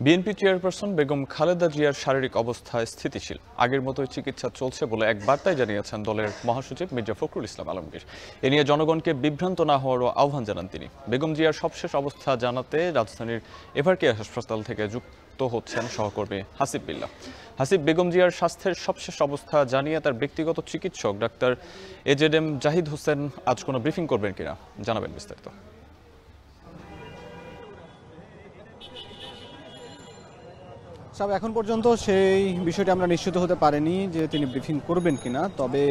BNP chairperson Begum Khaleda জিয়ার শারীরিক অবস্থা স্থিতিশীল, আগের মতোই চিকিৎসা চলছে বলে এক বার্তায় জানিয়েছেন দলের মহাসচিব মির্জা ফখরুল ইসলাম আলমগীর। এ নিয়ে জনগণকে বিভ্রান্ত না হওয়ারও আহ্বান জানান তিনি। বেগম জিয়ার সবশেষ অবস্থা জানাতে রাজধানীর এভারকেয়ার হাসপাতাল থেকে যুক্ত হচ্ছেন সহকর্মী হাসিব বিল্লাহ। হাসিব, বেগম জিয়ার স্বাস্থ্যের সবশেষ অবস্থা জানিয়ে তার ব্যক্তিগত চিকিৎসক ডাক্তার এজেডএম জাহিদ হোসেন আজ কোনো ব্রিফিং করবেন কিনা জানাবেন বিস্তারিত। এখন পর্যন্ত সেই বিষয়টি আমরা নিশ্চিত হতে পারিনি যে তিনি ব্রিফিং করবেন কিনা। তবে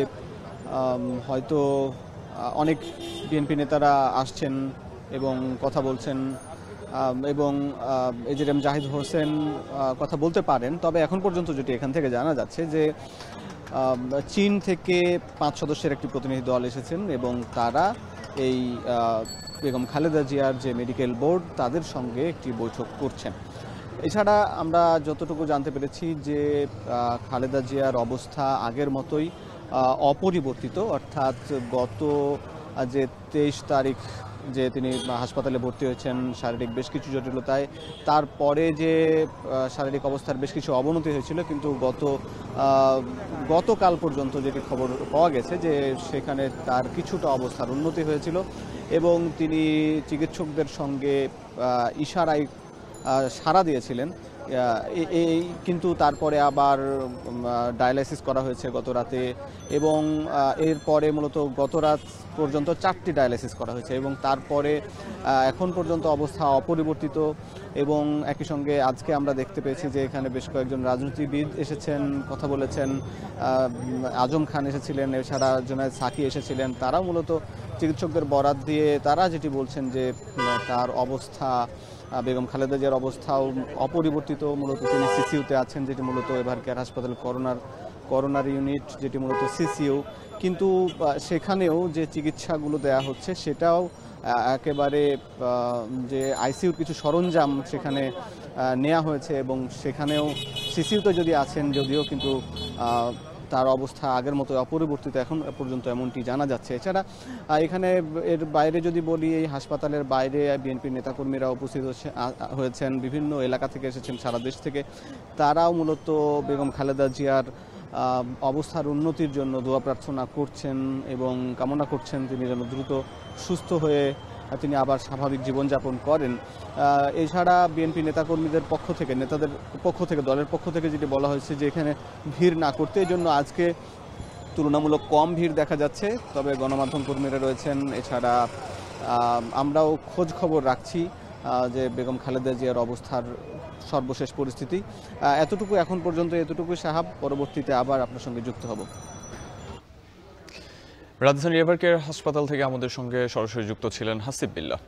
হয়তো অনেক বিএনপি নেতারা আসছেন এবং কথা বলছেন এবং এজেডএম জাহিদ হোসেন কথা বলতে পারেন। তবে এখন পর্যন্ত যেটি এখান থেকে জানা যাচ্ছে যে চীন থেকে 5 সদস্যের একটি প্রতিনিধি দল এসেছেন এবং তারা এই বেগম খালেদা জিয়ার যে মেডিকেল বোর্ড তাদের সঙ্গে একটি বৈঠক করছেন। এছাড়া আমরা যতটুকু জানতে পেরেছি যে খালেদা জিয়ার অবস্থা আগের মতোই অপরিবর্তিত, অর্থাৎ গত যে 23 তারিখ যে তিনি হাসপাতালে ভর্তি হয়েছেন শারীরিক বেশ কিছু জটিলতায়, তারপরে যে শারীরিক অবস্থার বেশ কিছু অবনতি হয়েছিল, কিন্তু গতকাল পর্যন্ত যেটি খবর পাওয়া গেছে যে সেখানে তার কিছুটা অবস্থার উন্নতি হয়েছিল এবং তিনি চিকিৎসকদের সঙ্গে ইশারায় সাড়া দিয়েছিলেন। কিন্তু তারপরে আবার ডায়ালাইসিস করা হয়েছে গত রাতে এবং এরপরে মূলত গত রাত পর্যন্ত 4টি ডায়ালাইসিস করা হয়েছে এবং তারপরে এখন পর্যন্ত অবস্থা অপরিবর্তিত। এবং একই সঙ্গে আজকে আমরা দেখতে পেয়েছি যে এখানে বেশ কয়েকজন রাজনীতিবিদ এসেছেন, কথা বলেছেন। আজম খান এসেছিলেন, এছাড়া জুনায়েদ সাকি এসেছিলেন। তারা মূলত চিকিৎসকদের বরাত দিয়ে তারা যেটি বলছেন যে তার অবস্থা, বেগম খালেদা জিয়ার অবস্থাও অপরিবর্তিত। মূলত তিনি সিসিইউতে আছেন, যেটি মূলত এভারকেয়ার হাসপাতাল করোনার ইউনিট, যেটি মূলত সিসিইউ। কিন্তু সেখানেও যে চিকিৎসাগুলো দেয়া হচ্ছে সেটাও একেবারে যে আইসিইউর কিছু সরঞ্জাম সেখানে নেওয়া হয়েছে এবং সেখানেও সিসিইউতে যদি আছেন, যদিও কিন্তু তার অবস্থা আগের মতো অপরিবর্তিত এখন পর্যন্ত, এমনটি জানা যাচ্ছে। এছাড়া এখানে এর বাইরে যদি বলি, এই হাসপাতালের বাইরে বিএনপির নেতাকর্মীরা উপস্থিত হয়েছেন, বিভিন্ন এলাকা থেকে এসেছেন, সারা দেশ থেকে। তারাও মূলত বেগম খালেদা জিয়ার অবস্থার উন্নতির জন্য দোয়া প্রার্থনা করছেন এবং কামনা করছেন তিনি যেন দ্রুত সুস্থ হয়ে তিনি আবার স্বাভাবিক জীবনযাপন করেন। এছাড়া বিএনপি নেতাদের পক্ষ থেকে দলের পক্ষ থেকে যেটি বলা হয়েছে যে এখানে ভিড় না করতে, এই জন্য আজকে তুলনামূলক কম ভিড় দেখা যাচ্ছে। তবে গণমাধ্যম কর্মীরা রয়েছেন, এছাড়া আমরাও খোঁজ খবর রাখছি যে বেগম খালেদা জিয়ার অবস্থার সর্বশেষ পরিস্থিতি। এতটুকু এখন পর্যন্ত, এতটুকু সাহাব। পরবর্তীতে আবার আপনার সঙ্গে যুক্ত হব। রাজধানীর এভারকেয়ার হাসপাতাল থেকে আমাদের সঙ্গে সরাসরি যুক্ত ছিলেন হাসিব বিল্লাহ।